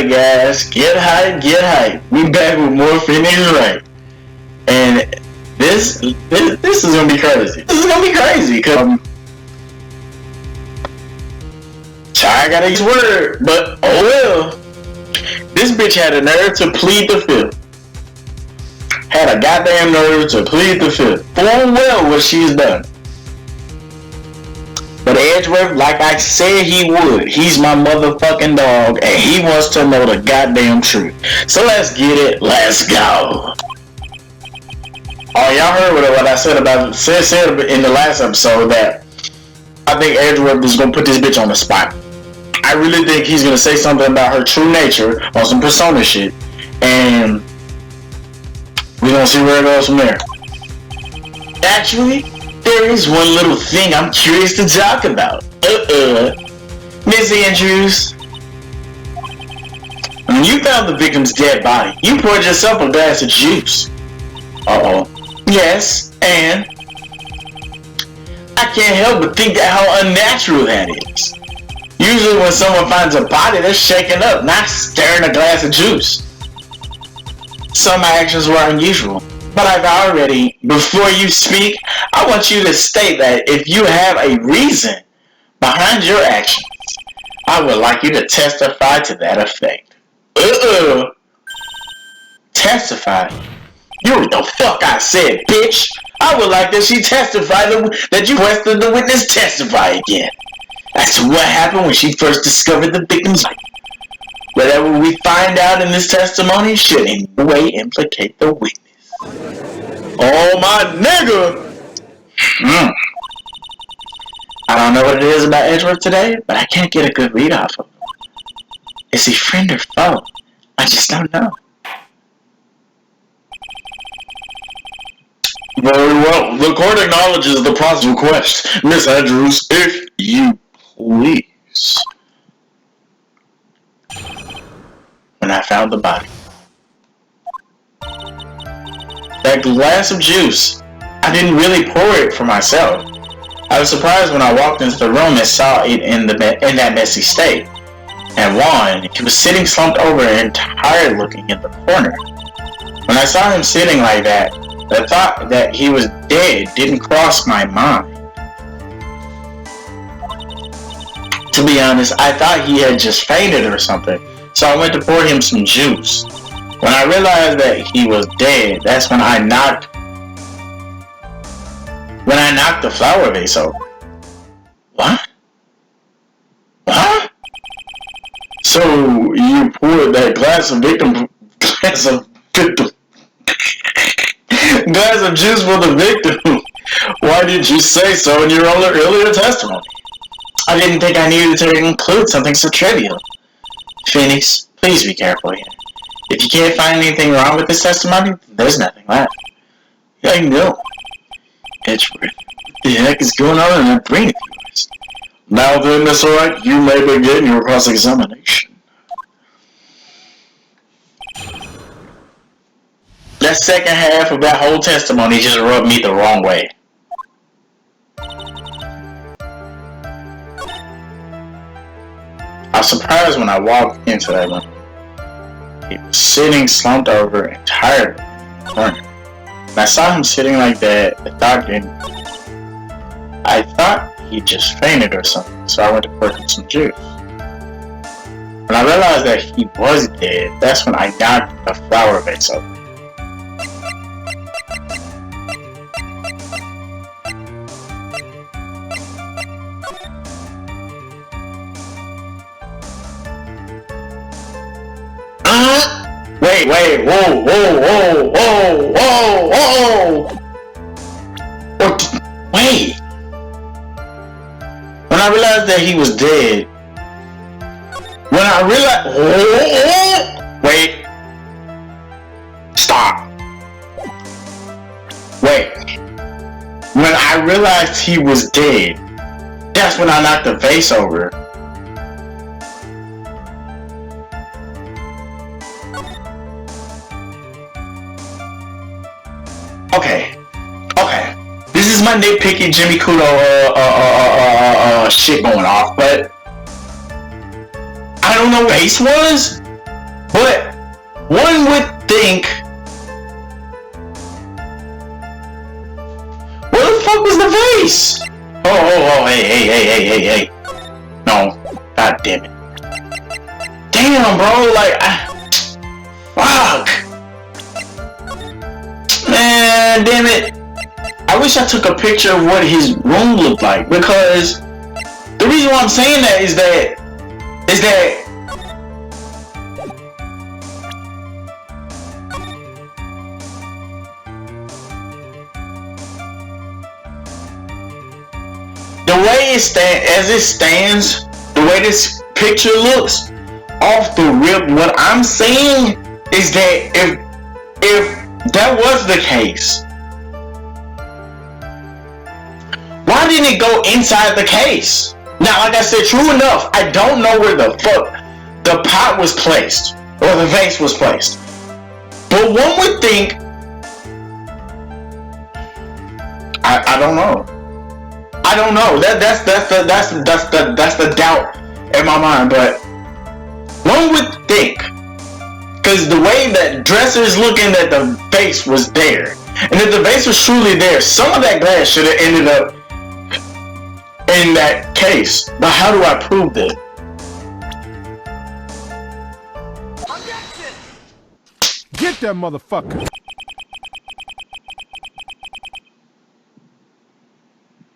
Alright guys, get hype. We back with more Phoenix Wright. And this is gonna be crazy. This is gonna be crazy because I gotta use word, but oh well. This bitch had a nerve to plead the fifth. Had a goddamn nerve to plead the fifth. Full well what she's done. But Edgeworth, like I said he would, he's my motherfucking dog, and he wants to know the goddamn truth. So let's get it. Let's go. Oh, y'all heard what I said about said in the last episode that I think Edgeworth is gonna put this bitch on the spot. I really think he's gonna say something about her true nature on some persona shit, and we're gonna see where it goes from there. Actually, there is one little thing I'm curious to talk about. Miss Andrews, when you found the victim's dead body, you poured yourself a glass of juice. Yes, and I can't help but think that how unnatural that is. Usually when someone finds a body, they're shaken up, not stirring a glass of juice. Some actions were unusual. But I've already, before you speak, I want you to state that if you have a reason behind your actions, I would like you to testify to that effect. Testify? You heard the fuck I said, bitch. I would like that she testify that you requested the witness testify again. That's what happened when she first discovered the victim's life. Whatever we find out in this testimony should in no way implicate the witness. Oh my nigga! I don't know what it is about Edgeworth today, but I can't get a good read off of him. Is he friend or foe? I just don't know. Very well. The court acknowledges the process request. Miss Andrews, if you please. When I found the body. That glass of juice, I didn't really pour it for myself. I was surprised when I walked into the room and saw it in that messy state. And Juan, he was sitting slumped over and tired looking in the corner. When I saw him sitting like that, the thought that he was dead didn't cross my mind. To be honest, I thought he had just fainted or something, so I went to pour him some juice. When I realized that he was dead, that's when I knocked the flower vase over. What? What? So you poured that glass of juice for the victim. Why didn't you say so in your earlier testimony? I didn't think I needed to include something so trivial. Phoenix, please be careful here. If you can't find anything wrong with this testimony, there's nothing left. Yeah, I know. Edgeworth, what the heck is going on in that brain of yours? Now then, Miss Wright, you may begin your cross-examination. That second half of that whole testimony just rubbed me the wrong way. I was surprised when I walked into that room. He was sitting slumped over and tired in the corner. When I saw him sitting like that, I thought he just fainted or something, so I went to pour him some juice. When I realized that he was dead, that's when I knocked the flower vase over. Wait, whoa. Wait. When I realized that he was dead, wait. Stop. Wait. When I realized he was dead, that's when I knocked the vase over. Okay. This is my nitpicky Jimmy Kudo shit going off, but I don't know what Ace was. But one would think, where the fuck was the vase? Oh, hey. No, god damn it. Damn, bro, like, fuck. Man, damn it. I wish I took a picture of what his room looked like, because the reason why I'm saying that is that the way it stands, the way this picture looks, off the rip, what I'm saying is that if that was the case, why didn't it go inside the case? Now, like I said, true enough, I don't know where the fuck the pot was placed, or the vase was placed. But one would think, I don't know. I don't know. That's the doubt in my mind. But one would think, because the way that Dresser's looking, that the vase was there, and if the vase was truly there, some of that glass should have ended up in that case. But how do I prove that? Get that motherfucker.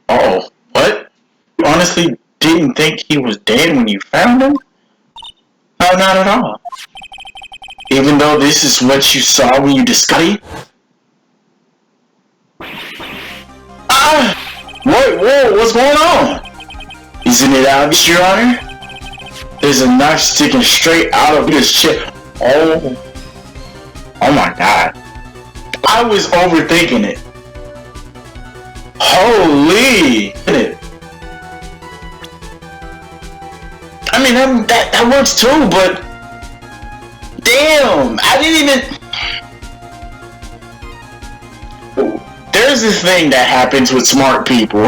Oh, what? You honestly didn't think he was dead when you found him? No, not at all. Even though this is what you saw when you discovered it? Whoa, what's going on? Isn't it obvious, Your Honor? There's a knife sticking straight out of his chest. Oh my god. I was overthinking it. Holy! I mean, that works too, but damn, I didn't even. There's this thing that happens with smart people.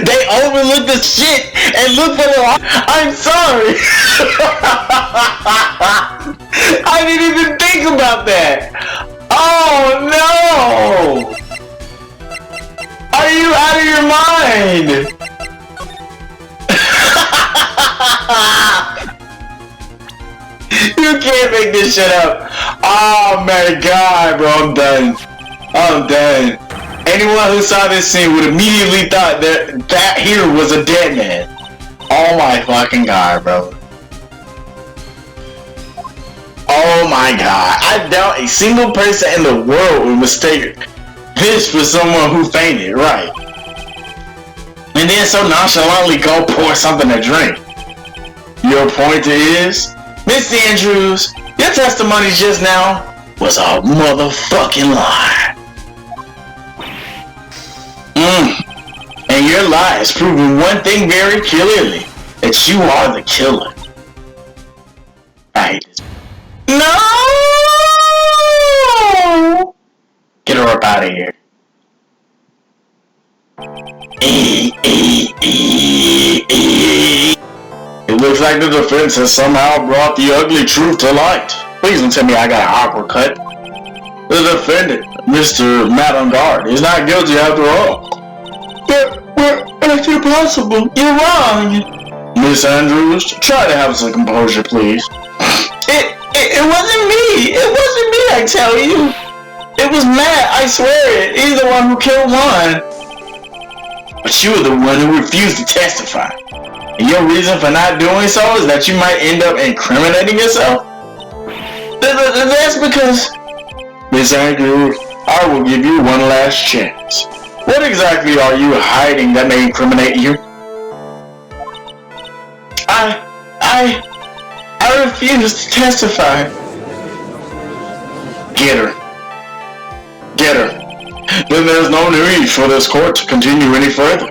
They overlook the shit and look for the. I'm sorry. I didn't even think about that. Oh no! Are you out of your mind? You can't make this shit up. Oh my god, bro, I'm done. Anyone who saw this scene would immediately thought that here was a dead man. Oh my fucking god, bro. Oh my god. I doubt a single person in the world would mistake this for someone who fainted, right? And then so nonchalantly go pour something to drink. Your point is, Miss Andrews, your testimony just now was a motherfucking lie. And your lie has proven one thing very clearly, that you are the killer. I hate this. No! Get her up out of here. It looks like the defense has somehow brought the ugly truth to light. Please don't tell me I got an awkward cut. The defendant, Mr. Madame, is not guilty after all. But it's impossible. You're wrong. Miss Andrews, try to have some composure, please. It wasn't me. It wasn't me, I tell you. It was Matt, I swear it. He's the one who killed Juan. But you were the one who refused to testify. And your reason for not doing so is that you might end up incriminating yourself? That's because... Miss Andrews, I will give you one last chance. What exactly are you hiding that may incriminate you? I refuse to testify. Get her. Then there's no need for this court to continue any further.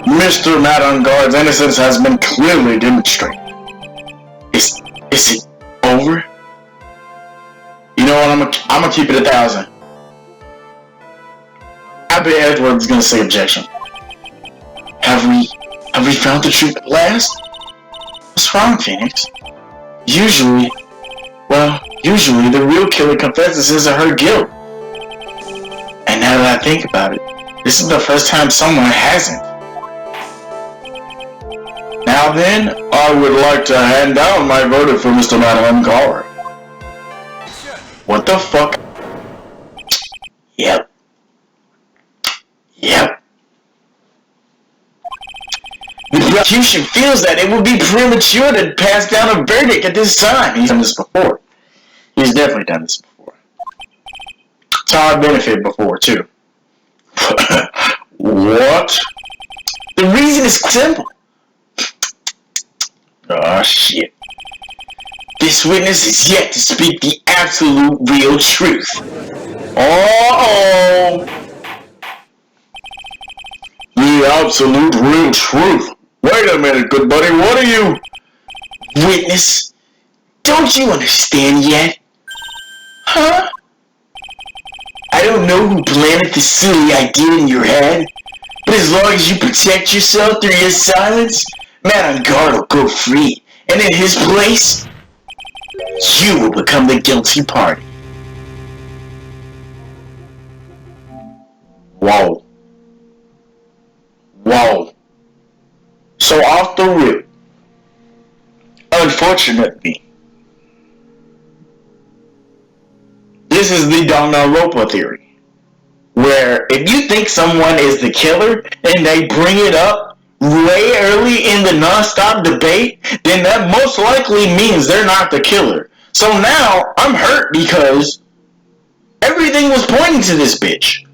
Mr. Madame-Gard's innocence has been clearly demonstrated. Is it over? You know what, I'm gonna keep it 1,000. I bet Edward's gonna say objection. Have we found the truth at last? What's wrong, Phoenix? Usually the real killer confesses her guilt. And now that I think about it, this is the first time someone hasn't. Now then, I would like to hand down my verdict for Mr. Madhavan. What the fuck? Yep. The prosecution feels that it would be premature to pass down a verdict at this time. He's done this before. He's definitely done this before. It's how I've benefited before, too. What? The reason is simple. Oh, shit. This witness is yet to speak the absolute real truth. Uh-oh. The absolute real truth. Wait a minute, good buddy, what are you? Witness, don't you understand yet? Huh? I don't know who planted this silly idea in your head, but as long as you protect yourself through your silence, man on guard will go free, and in his place, you will become the guilty party. Whoa. So off the rip, unfortunately, this is the Danganronpa theory, where if you think someone is the killer and they bring it up way early in the non-stop debate, then that most likely means they're not the killer. So now I'm hurt because everything was pointing to this bitch.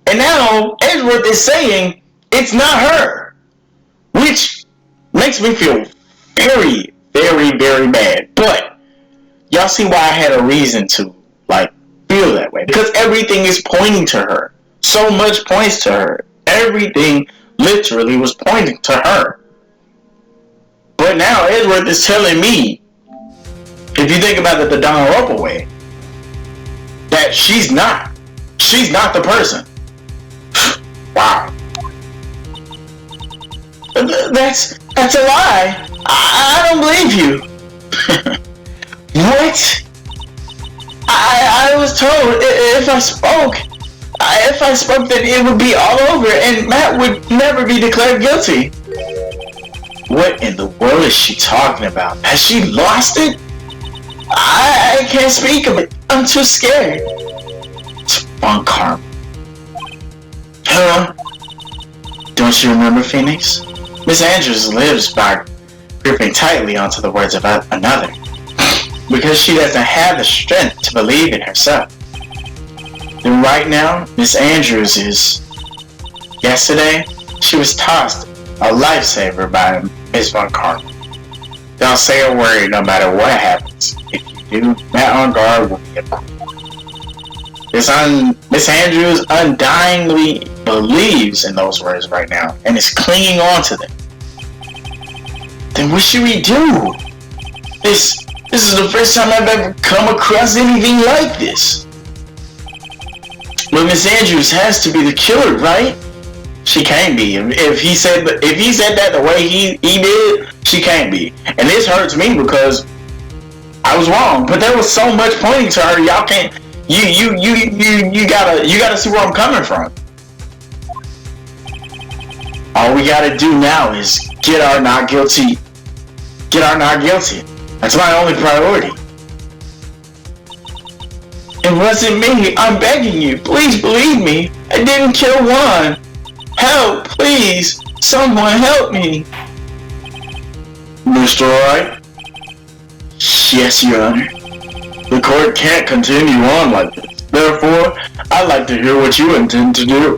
And now Edgeworth is saying it's not her. Which makes me feel very, very, very bad. But y'all see why I had a reason to feel that way. Because everything is pointing to her. So much points to her. Everything literally was pointing to her. But now Edgeworth is telling me, if you think about it the Danganronpa way, that she's not the person. Wow. That's a lie. I don't believe you. What? I was told if I spoke that it would be all over and Matt would never be declared guilty. What in the world is she talking about? Has she lost it? I can't speak of it. I'm too scared. It's Von Karma. Huh? Don't you remember, Phoenix? Miss Andrews lives by gripping tightly onto the words of another, because she doesn't have the strength to believe in herself. And right now, Miss Andrews is... Yesterday, she was tossed a lifesaver by Miss Von Karma. Don't say a word no matter what happens. If you do, Matt on guard will be a queen. Miss Andrews undyingly believes in those words right now and is clinging on to them. Then what should we do? This is the first time I've ever come across anything like this. But Miss Andrews has to be the killer, right? She can't be. If he said that the way he did, she can't be. And this hurts me because I was wrong. But there was so much pointing to her. Y'all can't. You gotta see where I'm coming from. All we gotta do now is get our not guilty. That's my only priority. It wasn't me. I'm begging you. Please believe me. I didn't kill Juan. Help, please. Someone help me. Mr. Wright? Yes, Your Honor. The court can't continue on like this. Therefore, I'd like to hear what you intend to do.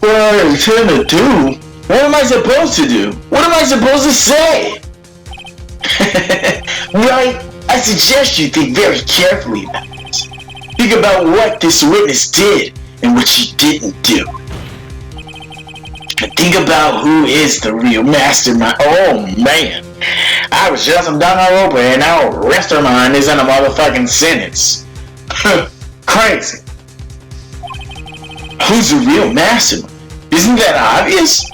What I intend to do? What am I supposed to do? What am I supposed to say? Right? I suggest you think very carefully about this. Think about what this witness did and what she didn't do. And think about who is the real mastermind. Oh man. I was just on Danganronpa and now Mastermind is in a motherfucking sentence. Crazy. Who's the real mastermind? Isn't that obvious?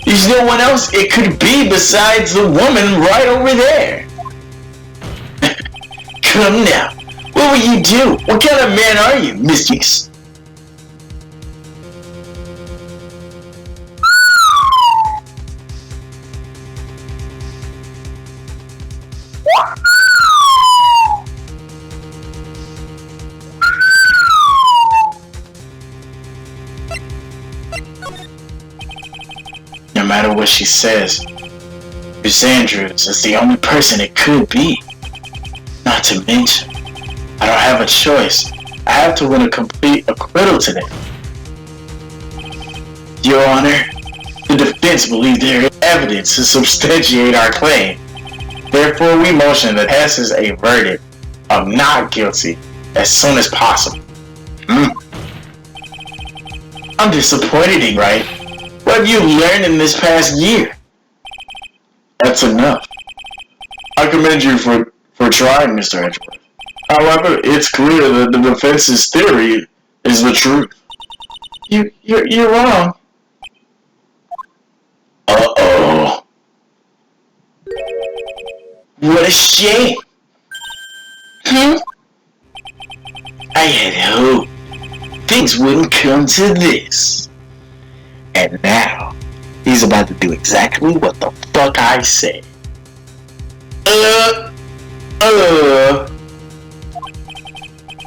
There's no one else it could be besides the woman right over there. Come now. What will you do? What kind of man are you, mistress? No matter what she says, Miss Andrews is the only person it could be. Not to mention, I don't have a choice. I have to win a complete acquittal today. Your Honor, the defense believes there is evidence to substantiate our claim. Therefore, we motion that passes a verdict of not guilty as soon as possible. I'm disappointed in Wright. What have you learned in this past year? That's enough. I commend you for trying, Mr. Edgeworth. However, it's clear that the defense's theory is the truth. You're wrong. Uh-oh. What a shame. I had hoped things wouldn't come to this. And now, he's about to do exactly what the fuck I said.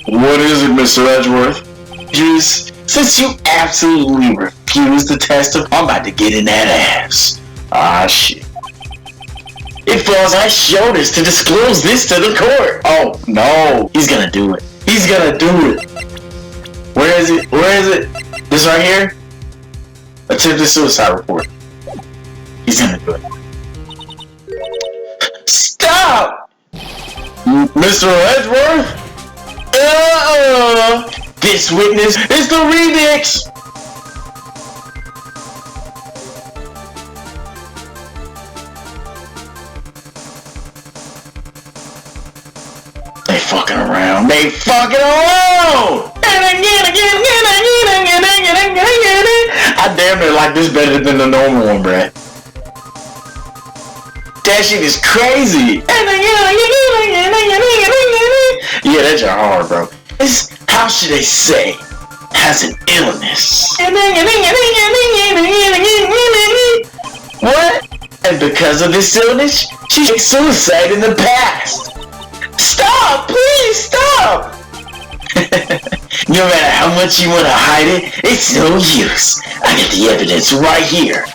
What is it, Mr. Edgeworth? Juice, since you absolutely refuse to testify, I'm about to get in that ass. Ah, shit. It falls on our shoulders to disclose this to the court. Oh, no. He's gonna do it. He's gonna do it. Where is it? Where is it? This right here? Attempted suicide report. He's gonna do it. Stop! Mr. Edgeworth? This witness is the remix! They fucking around. They fucking around! I damn near like this better than the normal one, bruh. That shit is crazy. Yeah, that's your hard, bro. This, how should I say, has an illness. What? And because of this illness, she took suicide in the past. Stop! Please stop! No matter how much you want to hide it, it's no use. I got the evidence right here.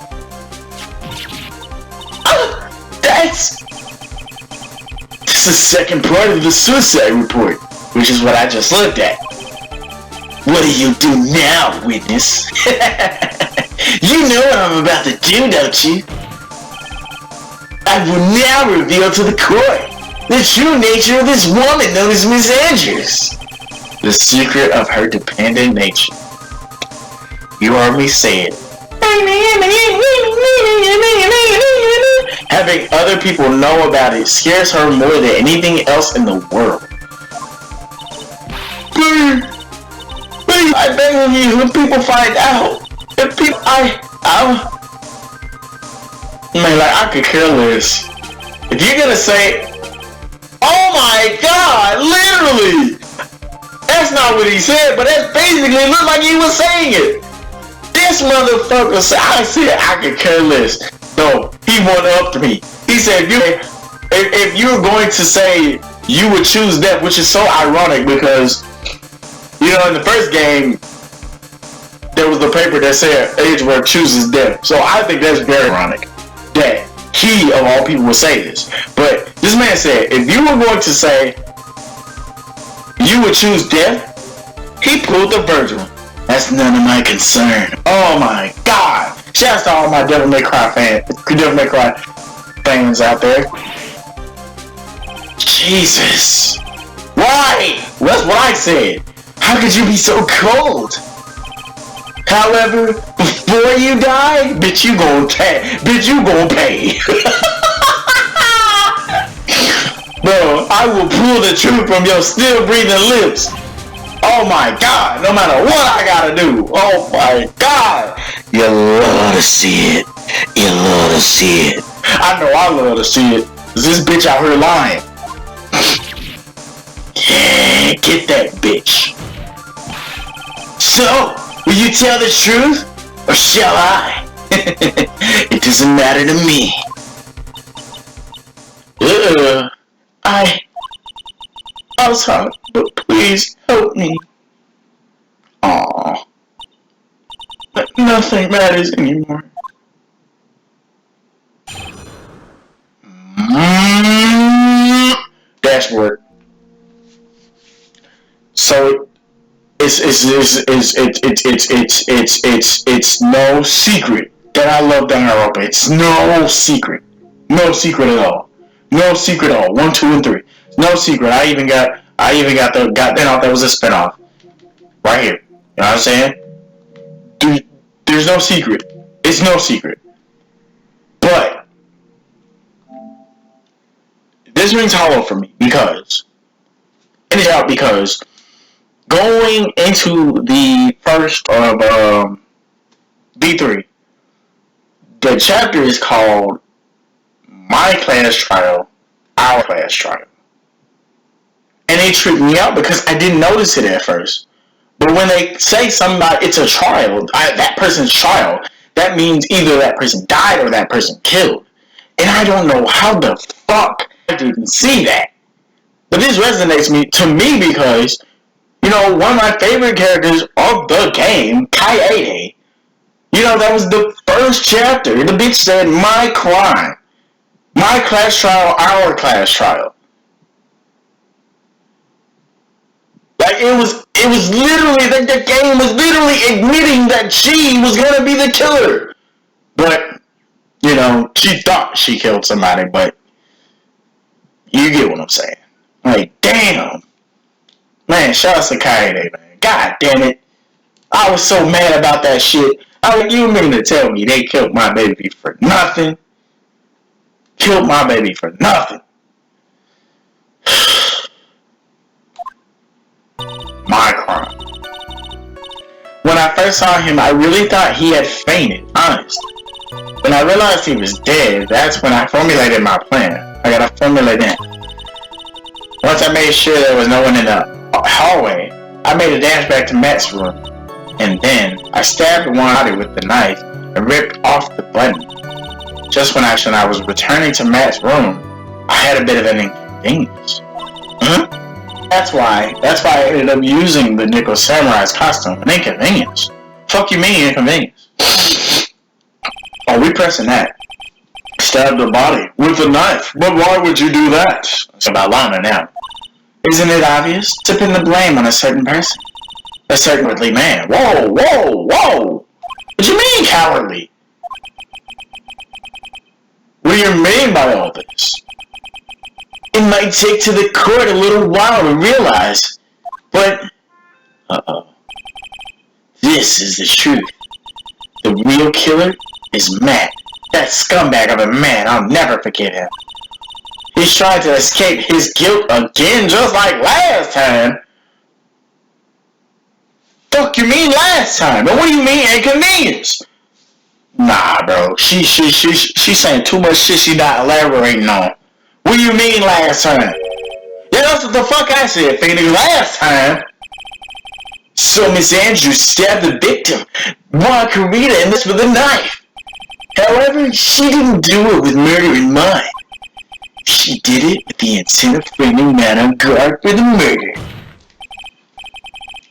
That's the second part of the suicide report, which is what I just looked at. What do you do now, witness? You know what I'm about to do, don't you? I will now reveal to the court the true nature of this woman known as Miss Andrews. The secret of her dependent nature. You heard me say it. Having other people know about it scares her more than anything else in the world. Please, I beg of you, when people find out, if people, man, like, I could care less. If you're gonna say, oh my god, literally, that's not what he said, but that's basically looked like he was saying it. This motherfucker said, I said I could care less. No, he one-upped me. He said, if you're going to say you would choose death, which is so ironic because, you know, in the first game, there was the paper that said Edgeworth chooses death. So I think that's very ironic that he, of all people, would say this. But this man said, if you were going to say you would choose death, he pulled the virgin. That's none of my concern. Oh my god. Shouts to all my Devil May Cry fans out there. Jesus. Why? That's what I said. How could you be so cold? However, before you die, bitch, you gon' pay. Bitch, you gon' pay. Bro, I will pull the truth from your still breathing lips. Oh my god, no matter what I gotta do. Oh my god. You love to see it. You love to see it. I know I love to see it. This bitch out here lying. Yeah, get that bitch. So, will you tell the truth? Or shall I? It doesn't matter to me. I'm sorry, but please help me. Aww. But nothing matters anymore. Dashboard. So it's no secret that I love Danganronpa. It's no secret. No secret at all. No secret at all. 1, 2, and 3. No secret. I even got the goddamn off that was a spinoff. Right here. You know what I'm saying? There's no secret. It's no secret. But this rings hollow for me because going into the first of B3, the chapter is called My Class Trial, Our Class Trial. And it tripped me out because I didn't notice it at first. But when they say somebody, it's a trial, that person's trial, that means either that person died or that person killed. And I don't know how the fuck I didn't see that. But this resonates to me because, you know, one of my favorite characters of the game, Kaede, you know, that was the first chapter. The bitch said, my crime. My class trial, our class trial. Like, it was literally, the game was literally admitting that she was gonna be the killer. But, you know, she thought she killed somebody, but you get what I'm saying. Like, damn. Man, shout out to Kaede, man. God damn it. I was so mad about that shit. You mean to tell me they killed my baby for nothing? Killed my baby for nothing. My crime. When I first saw him, I really thought he had fainted, honest. When I realized he was dead, that's when I formulated my plan. I gotta formulate that. Once I made sure there was no one in the hallway, I made a dash back to Matt's room. And then, I stabbed one body with the knife and ripped off the button. Just when I was returning to Matt's room, I had a bit of an inconvenience. That's why I ended up using the Nickel Samurai's costume. An inconvenience. Fuck you mean inconvenience? Oh, we pressing that. Stabbed the body with a knife. But why would you do that? It's about Lana now. Isn't it obvious? To pin the blame on a certain person. A certain cowardly man. Whoa! What do you mean cowardly? What do you mean by all this? It might take to the court a little while to realize, but... This is the truth. The real killer is Matt. That scumbag of a man, I'll never forget him. He's trying to escape his guilt again just like last time. Fuck you mean last time? But what do you mean inconvenience? Nah, bro. She's saying too much shit she not elaborating on. What do you mean last time? Yeah, that's what the fuck I said, Phoenix. Last time. So Miss Andrews stabbed the victim, Margarita, and this with a knife. However, she didn't do it with murder in mind. She did it with the intent of bringing Matt on guard for the murder.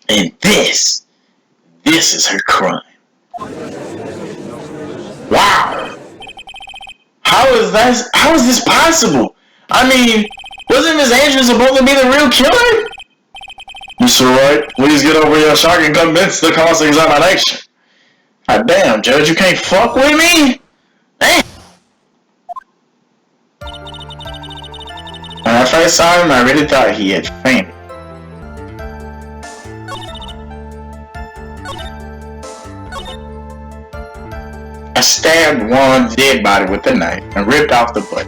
And this is her crime. Wow. How is this possible? I mean, wasn't Miss Andrews supposed to be the real killer? Mr. Wright, please get over your shock and commence the cross-examination. God damn, Judge, you can't fuck with me? Damn. When I first saw him, I really thought he had fainted. I stabbed one dead body with a knife and ripped off the butt.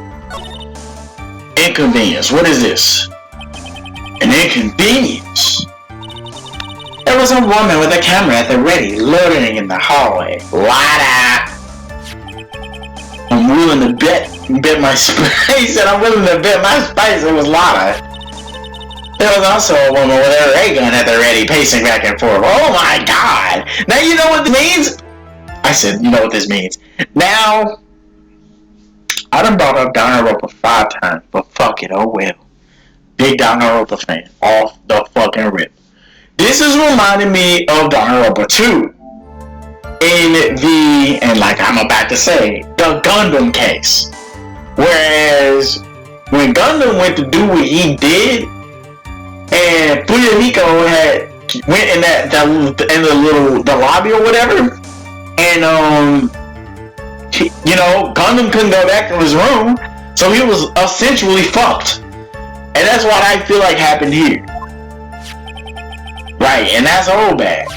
Inconvenience. What is this? An inconvenience? There was a woman with a camera at the ready, loitering in the hallway. Light up! willing to bet my spice. He said, I'm willing to bet my spice it was Lana. There was also a woman with her ray gun at the ready, pacing back and forth. Oh my god! Now you know what this means? I said, you know what this means. Now, I done brought up Danganronpa 5 times, but fuck it, oh well. Big Danganronpa fan, off the fucking rip. This is reminding me of Danganronpa 2. And like I'm about to say, the Gundam case. Whereas, when Gundam went to do what he did, and Fuyahiko went in the lobby or whatever, and Gundam couldn't go back to his room, so he was essentially fucked. And that's what I feel like happened here. Right, and that's all bad.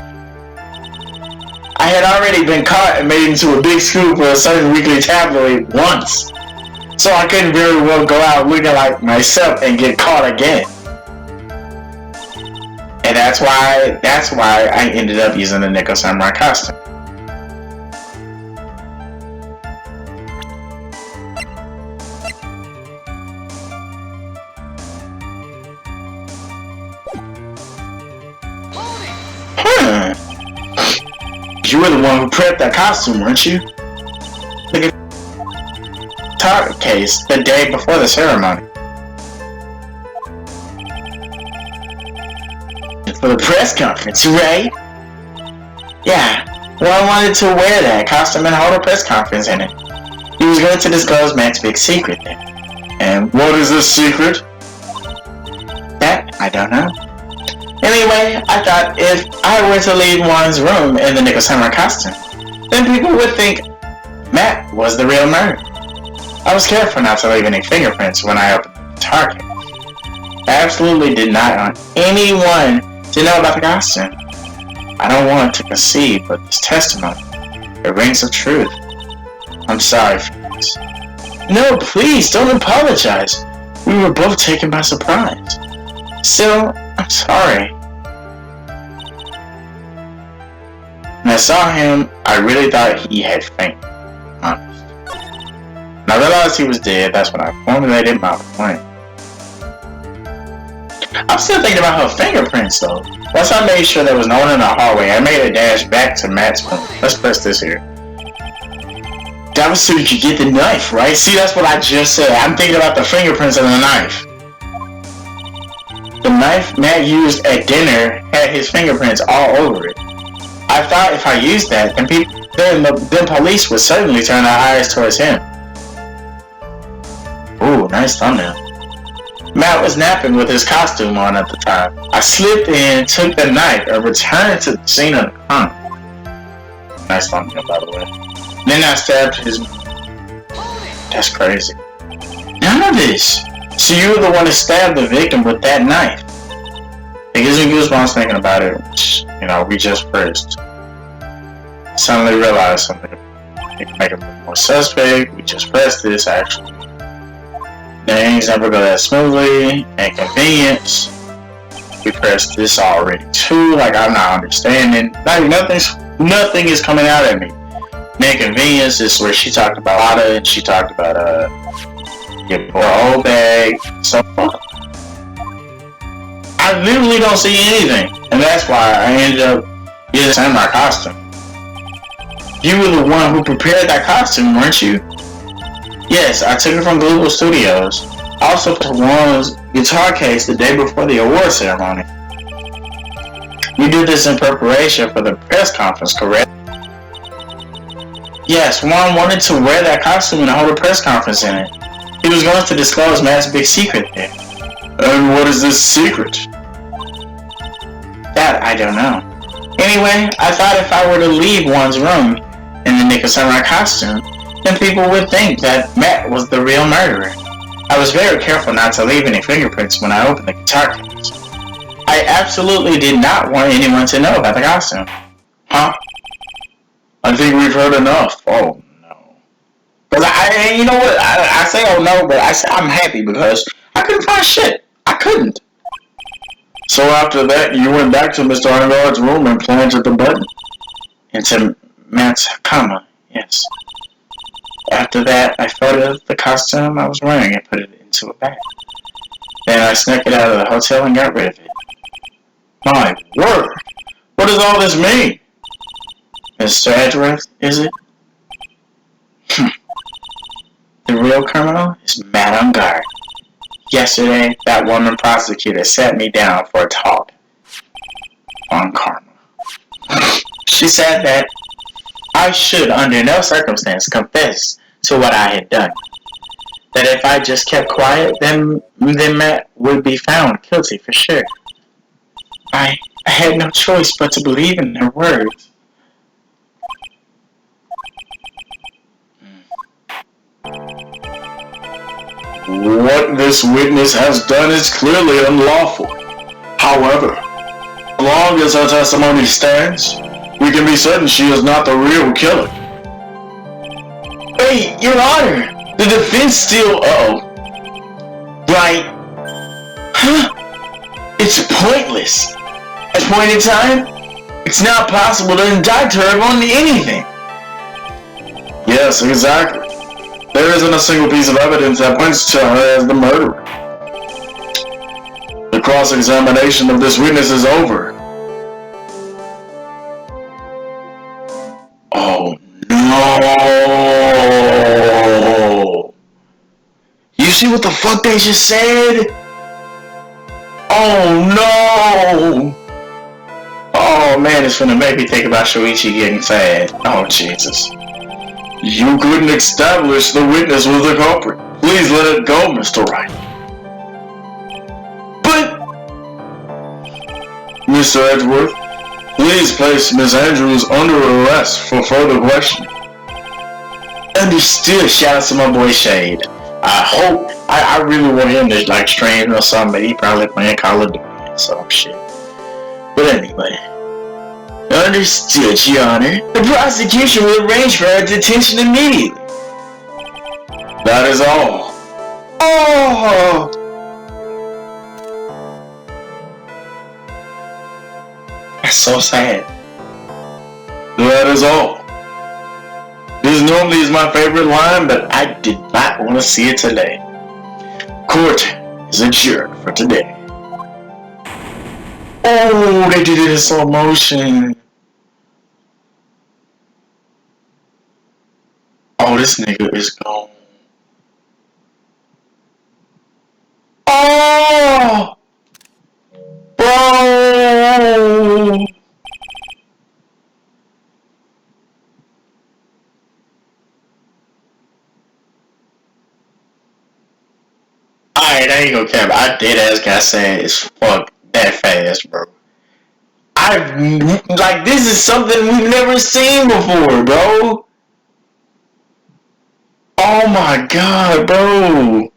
I had already been caught and made into a big scoop for a certain weekly tabloid once, so I couldn't very well go out looking like myself and get caught again. And that's why I ended up using the Nico Samurai costume. You were the one who prepped that costume, weren't you? The guitar case the day before the ceremony. For the press conference, right? Yeah. Well, I wanted to wear that costume and hold a press conference in it. He was going to disclose Matt's big secret then. And what is this secret? That, I don't know. Anyway, I thought if I were to leave one's room in the Nico Samurai costume, then people would think Matt was the real murderer. I was careful not to leave any fingerprints when I opened the guitar case. I absolutely did not want anyone to know about the costume. I don't want to concede, but this testimony, it rings of truth. I'm sorry, Phoenix. No, please, don't apologize. We were both taken by surprise. Still, I'm sorry. When I saw him, I really thought he had fainted. Honest. When I realized he was dead, that's when I formulated my plan. I'm still thinking about her fingerprints though. Once I made sure there was no one in the hallway, I made a dash back to Matt's room. Let's press this here. That was so you could get the knife, right? See, that's what I just said. I'm thinking about the fingerprints of the knife. The knife Matt used at dinner had his fingerprints all over it. I thought if I used that, then police would certainly turn their eyes towards him. Ooh, nice thumbnail. Matt was napping with his costume on at the time. I slipped in, took the knife, and returned to the scene of the crime. Nice thumbnail, by the way. Then I stabbed his... That's crazy. None of this. So you were the one to stab the victim with that knife. It gives me goosebumps thinking about it. We just first. Suddenly realized something. It can make it more suspect. We just pressed this, actually. Things never go that smoothly. Inconvenience. We pressed this already too. Like I'm not understanding. Like nothing is coming out at me. Inconvenience is where she talked about Lada and she talked about getting her old bag. So I literally don't see anything, and that's why I ended up using my costume. You were the one who prepared that costume, weren't you? Yes, I took it from Global Studios. I also put Juan's guitar case the day before the award ceremony. You did this in preparation for the press conference, correct? Yes, Juan wanted to wear that costume and hold a press conference in it. He was going to disclose Matt's big secret there. And what is this secret? That I don't know. Anyway, I thought if I were to leave one's room in the Nico Samurai costume, then people would think that Matt was the real murderer. I was very careful not to leave any fingerprints when I opened the guitar case. I absolutely did not want anyone to know about the costume. Huh? I think we've heard enough. Oh no. Because you know what? I say oh no, but I say I'm happy because I couldn't find shit. I couldn't. So after that, you went back to Mr. Arnold's room and planted the button? Into Matt's comma, yes. After that, I folded the costume I was wearing and put it into a bag. Then I snuck it out of the hotel and got rid of it. My word! What does all this mean? Mr. Edgeworth, is it? The real criminal is mad on guard. Yesterday, that woman prosecutor sat me down for a talk on karma. She said that I should, under no circumstance, confess to what I had done. That if I just kept quiet, then Matt would be found guilty for sure. I had no choice but to believe in her words. What this witness has done is clearly unlawful. However, as long as her testimony stands, we can be certain she is not the real killer. Wait, Your Honor! The defense still... Right. Huh? It's pointless. At this point in time, it's not possible to indict her on anything. Yes, exactly. There isn't a single piece of evidence that points to her as the murderer. The cross-examination of this witness is over. Oh no! You see what the fuck they just said? Oh no! Oh man, it's gonna make me think about Shuichi getting sad. Oh Jesus. You couldn't establish the witness was the culprit. Please let it go, Mr. Wright. But... Mr. Edgeworth, please place Miss Andrews under arrest for further questioning. Understood. Shout out to my boy Shade. I really want him to like train or something, but he probably playing Call of Duty or some shit. But anyway. Understood, Your Honor. The prosecution will arrange for her detention immediately. That is all. Oh! That's so sad. That is all. This normally is my favorite line, but I did not want to see it today. Court is adjourned for today. Oh, they did it in slow motion. Oh, this nigga is gone. Oh! Bro! Alright, I ain't gonna cap. I dead ass got sad as fuck that fast, bro. This is something we've never seen before, bro. Oh my god, bro.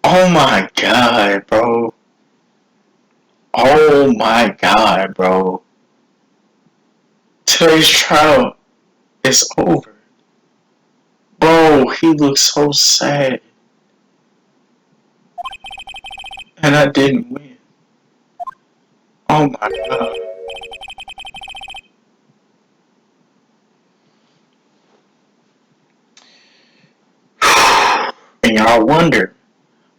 Oh my god, bro. Oh my god, bro. Today's trial is over. Bro, he looks so sad. And I didn't win. Oh my god. And y'all wonder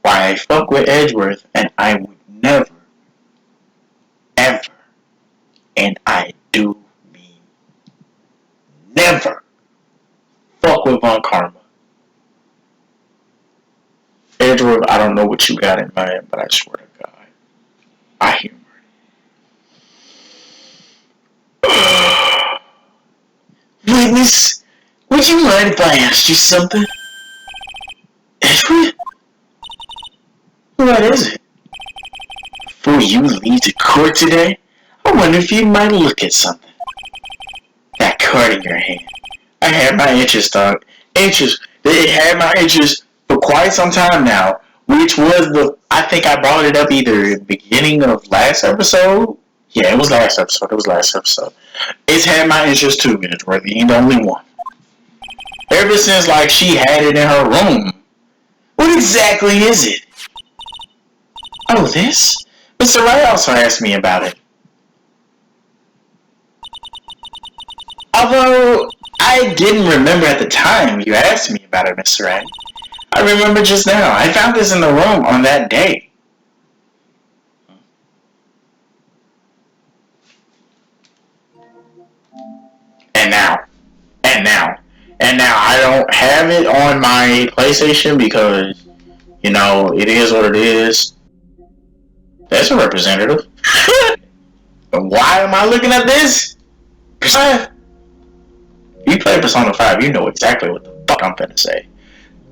why I fuck with Edgeworth and I would never, ever, and I do mean never, fuck with Von Karma. Edgeworth, I don't know what you got in mind, but I swear to God, I humor it. Witness, would you mind if I asked you something? Edgeworth? What is it? Before you leave the court today, I wonder if you might look at something. That card in your hand. I had my interest, dog. It had my interest for quite some time now, which was I think I brought it up either at the beginning of last episode. Yeah, it was last episode. It's had my interest too, Edgeworth. You ain't the only one. Ever since, like, she had it in her room. What exactly is it? Oh, this? Mr. Wright also asked me about it. Although, I didn't remember at the time you asked me about it, Mr. Wright. I remember just now. I found this in the room on that day. And now I don't have it on my PlayStation because, you know, it is what it is. That's a representative. Why am I looking at this? Persona. You play Persona 5, you know exactly what the fuck I'm finna say.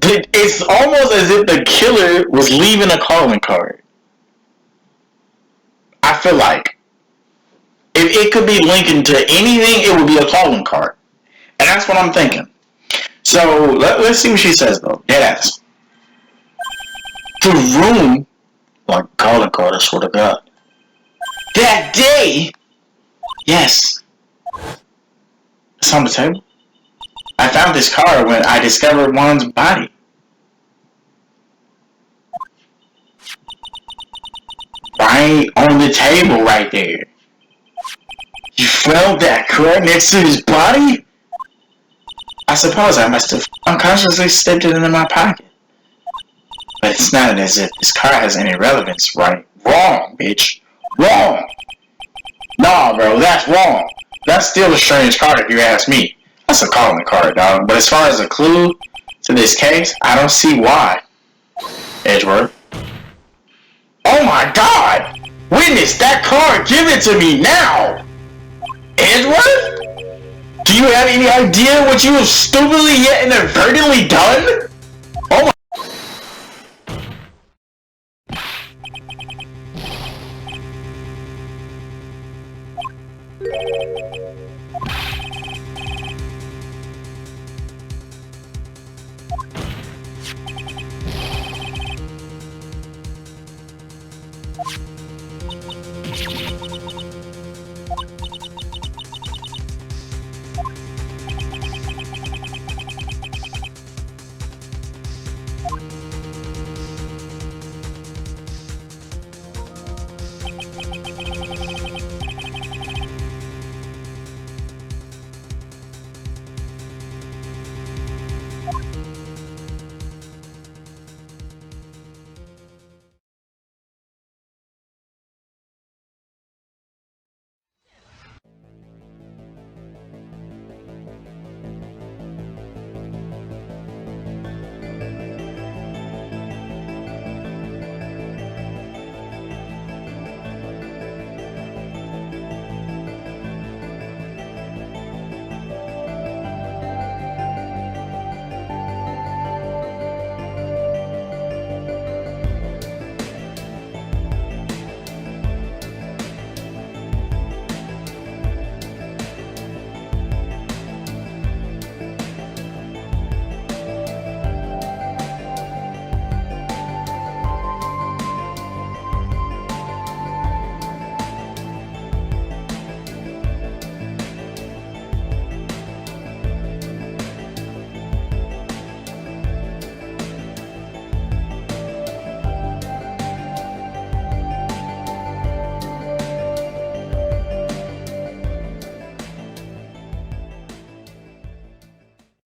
It's almost as if the killer was leaving a calling card. I feel like if it could be linking to anything, it would be a calling card. And that's what I'm thinking. So, let's see what she says, though. Deadass. The room, like calling card, I swear to God. That day? Yes. It's on the table. I found this card when I discovered Juan's body. Right on the table right there. You found that card next to his body? I suppose I must have unconsciously slipped it into my pocket. But it's not as if this card has any relevance, right? Wrong, bitch. Wrong. Nah, bro, that's wrong. That's still a strange card if you ask me. That's a calling card, dog. But as far as a clue to this case, I don't see why. Edgeworth. Oh my god! Witness that card! Give it to me now! Edgeworth? Do you have any idea what you have stupidly yet inadvertently done? Oh my...